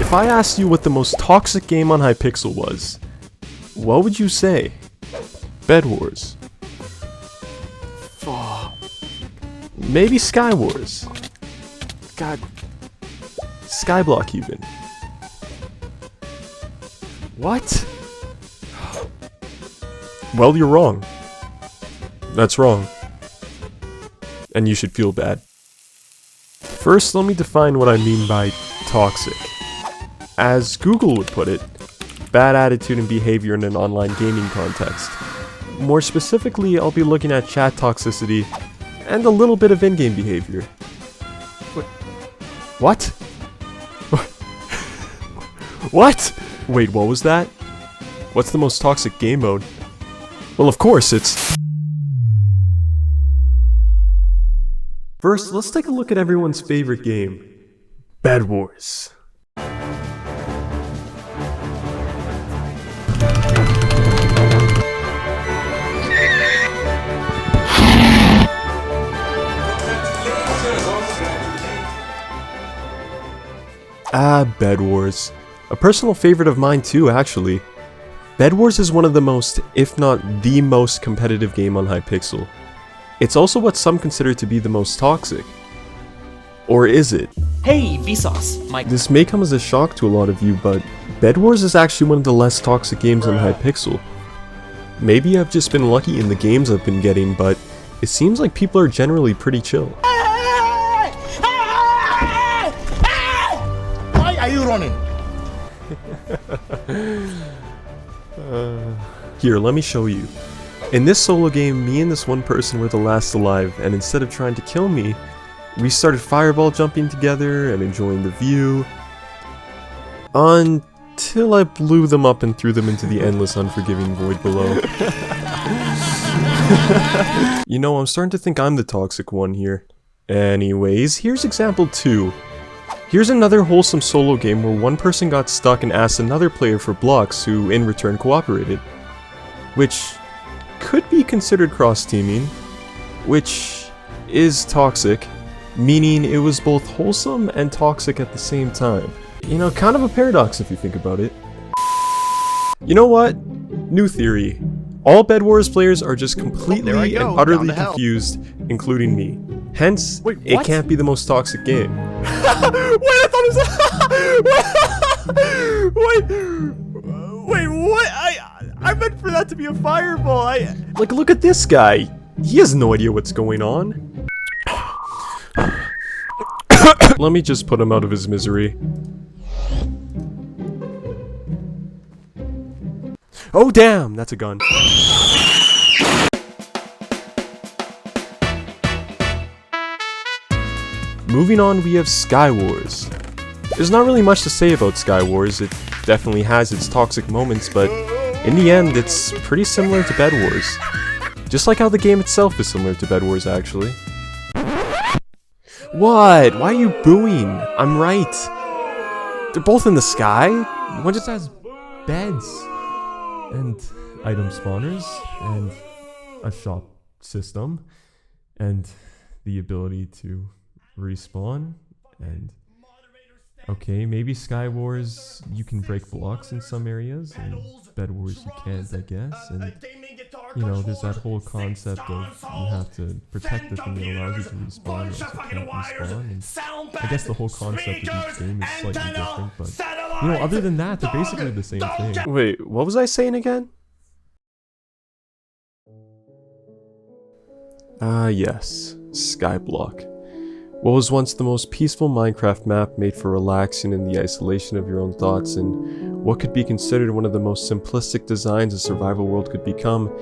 If I asked you what the most toxic game on Hypixel was, what would you say? Bedwars. Maybe Skywars. God. Skyblock even. What? Well, you're wrong. That's wrong. And you should feel bad. First, let me define what I mean by toxic. As Google would put it, bad attitude and behavior in an online gaming context. More specifically, I'll be looking at chat toxicity and a little bit of in-game behavior. What? What? Wait, what was that? What's the most toxic game mode? Well, of course, it's... First, let's take a look at everyone's favorite game. Bedwars. Bedwars. A personal favorite of mine too, actually. Bedwars is one of the most, if not the most competitive game on Hypixel. It's also what some consider to be the most toxic. Or is it? Hey, Vsauce, Mike. This may come as a shock to a lot of you, but Bedwars is actually one of the less toxic games on Hypixel. Maybe I've just been lucky in the games I've been getting, but it seems like people are generally pretty chill. Why are you running? Here, let me show you. In this solo game, me and this one person were the last alive, and instead of trying to kill me, we started fireball jumping together and enjoying the view. Until I blew them up and threw them into the endless unforgiving void below. You know, I'm starting to think I'm the toxic one here. Anyways, here's example 2. Here's another wholesome solo game where one person got stuck and asked another player for blocks who in return cooperated. Which could be considered cross-teaming, which is toxic, meaning it was both wholesome and toxic at the same time. You know, kind of a paradox if you think about it. You know what? New theory. All Bedwars players are just completely and utterly confused, including me. Hence, it can't be the most toxic game. Wait, I thought it was... Wait, what? I meant for that to be a fireball. Like, look at this guy. He has no idea what's going on. Let me just put him out of his misery. Oh damn, that's a gun. Moving on, we have Skywars. There's not really much to say about Skywars. It definitely has its toxic moments, but in the end, it's pretty similar to Bedwars. Just like how the game itself is similar to Bedwars, actually. What? Why are you booing? I'm right. They're both in the sky. One just has beds and item spawners and a shop system and the ability to respawn. And okay, maybe Skywars you can break blocks in some areas and Bedwars you can't, I guess. And you know, there's that whole concept of you have to protect the thing that allows you to respawn or else you can't respawn. And I guess the whole concept of each game is slightly different, but you know, other than that, they're basically the same thing. Wait, what was I saying again? Yes, Skyblock. What was once the most peaceful Minecraft map made for relaxing in the isolation of your own thoughts, and what could be considered one of the most simplistic designs a survival world could become,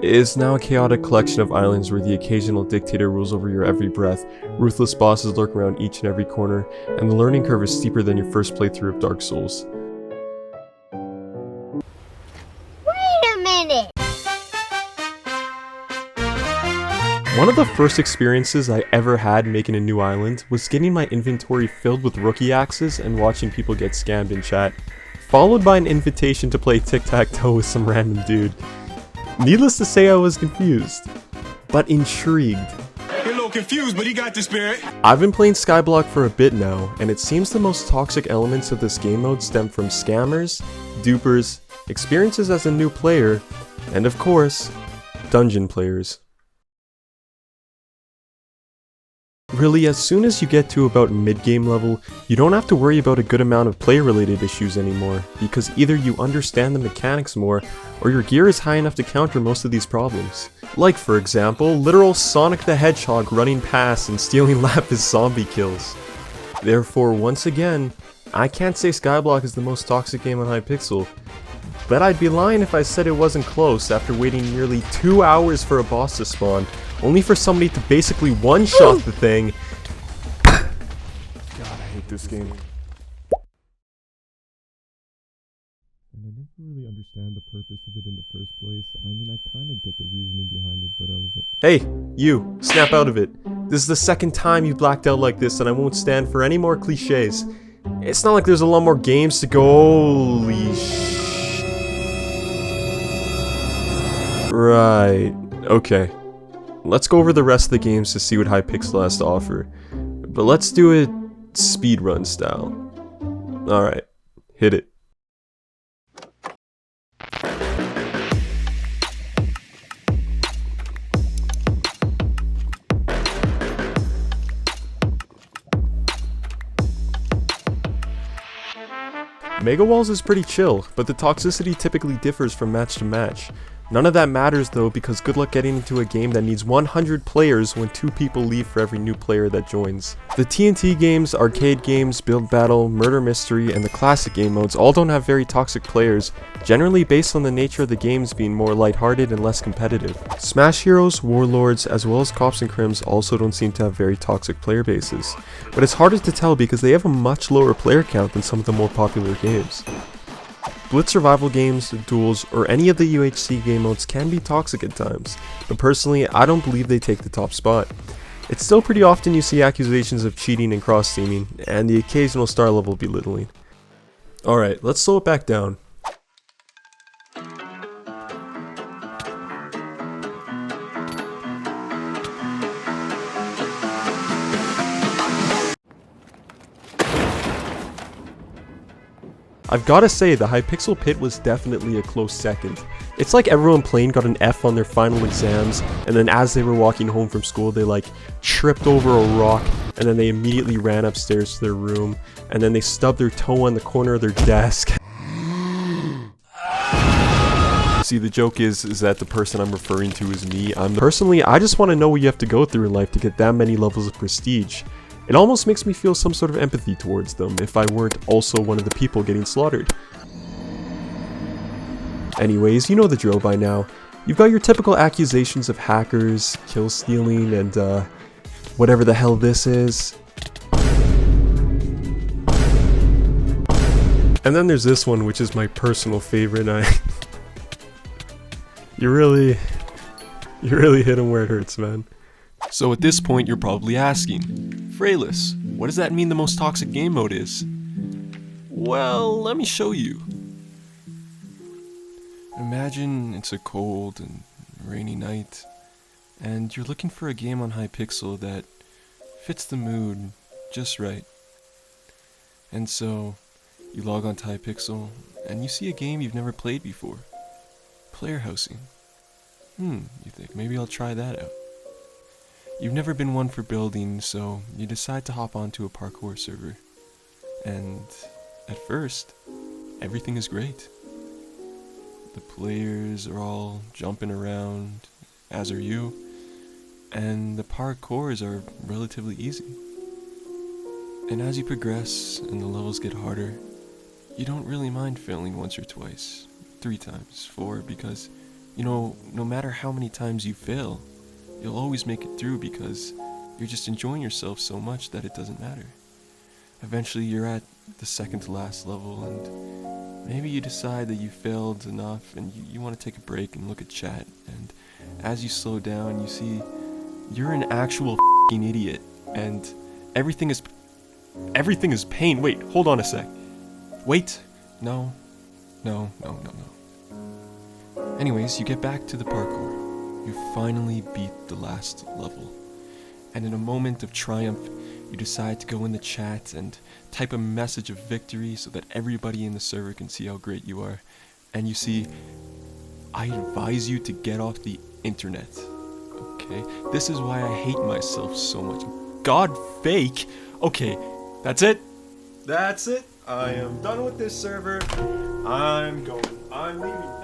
is now a chaotic collection of islands where the occasional dictator rules over your every breath, ruthless bosses lurk around each and every corner, and the learning curve is steeper than your first playthrough of Dark Souls. Wait a minute! One of the first experiences I ever had making a new island was getting my inventory filled with rookie axes and watching people get scammed in chat, followed by an invitation to play tic-tac-toe with some random dude. Needless to say, I was confused, but intrigued. Hello, confused, but he got the spirit. I've been playing Skyblock for a bit now, and it seems the most toxic elements of this game mode stem from scammers, dupers, experiences as a new player, and of course, dungeon players. Really, as soon as you get to about mid-game level, you don't have to worry about a good amount of player-related issues anymore, because either you understand the mechanics more, or your gear is high enough to counter most of these problems. Like, for example, literal Sonic the Hedgehog running past and stealing Lapis zombie kills. Therefore, once again, I can't say Skyblock is the most toxic game on Hypixel, but I'd be lying if I said it wasn't close after waiting nearly 2 hours for a boss to spawn, only for somebody to basically one-shot the thing. God, I hate this game. And I never really understand the purpose of it in the first place. I mean, I kinda get the reasoning behind it, but I was like, hey, you, snap out of it. This is the second time you blacked out like this, and I won't stand for any more cliches. It's not like there's a lot more games to go. Holy sh... Right, okay. Let's go over the rest of the games to see what Hypixel has to offer. But let's do it speedrun style. Alright, hit it. Mega Walls is pretty chill, but the toxicity typically differs from match to match. None of that matters though, because good luck getting into a game that needs 100 players when 2 people leave for every new player that joins. The TNT games, arcade games, build battle, murder mystery, and the classic game modes all don't have very toxic players, generally based on the nature of the games being more lighthearted and less competitive. Smash Heroes, Warlords, as well as Cops and Crims also don't seem to have very toxic player bases, but it's harder to tell because they have a much lower player count than some of the more popular games. Blitz survival games, duels, or any of the UHC game modes can be toxic at times, but personally I don't believe they take the top spot. It's still pretty often you see accusations of cheating and cross-teaming, and the occasional star level belittling. Alright, let's slow it back down. I've gotta say, the Hypixel Pit was definitely a close second. It's like everyone playing got an F on their final exams, and then as they were walking home from school they like tripped over a rock, and then they immediately ran upstairs to their room, and then they stubbed their toe on the corner of their desk. See, the joke is that the person I'm referring to is me. Personally, I just want to know what you have to go through in life to get that many levels of prestige. It almost makes me feel some sort of empathy towards them if I weren't also one of the people getting slaughtered. Anyways, you know the drill by now. You've got your typical accusations of hackers, kill stealing, and whatever the hell this is. And then there's this one, which is my personal favorite. You really hit him where it hurts, man. So at this point you're probably asking, Frayless, what does that mean the most toxic game mode is? Well, let me show you. Imagine it's a cold and rainy night, and you're looking for a game on Hypixel that fits the mood just right. And so, you log on to Hypixel, and you see a game you've never played before. Player housing. You think, maybe I'll try that out. You've never been one for building, so you decide to hop onto a parkour server. And at first, everything is great. The players are all jumping around, as are you, and the parkours are relatively easy. And as you progress and the levels get harder, you don't really mind failing once or twice, 3 times, 4, because, you know, no matter how many times you fail, you'll always make it through because you're just enjoying yourself so much that it doesn't matter. Eventually you're at the second to last level, and maybe you decide that you failed enough and you want to take a break and look at chat, and as you slow down you see you're an actual f***ing idiot, and everything is pain. Wait, hold on a sec. Wait, no. Anyways, you get back to the parkour. You finally beat the last level. and in a moment of triumph, you decide to go in the chat and type a message of victory so that everybody in the server can see how great you are. And you see, I advise you to get off the internet. Okay? This is why I hate myself so much. God fake! Okay, that's it. That's it. I am done with this server. I'm going. I'm leaving.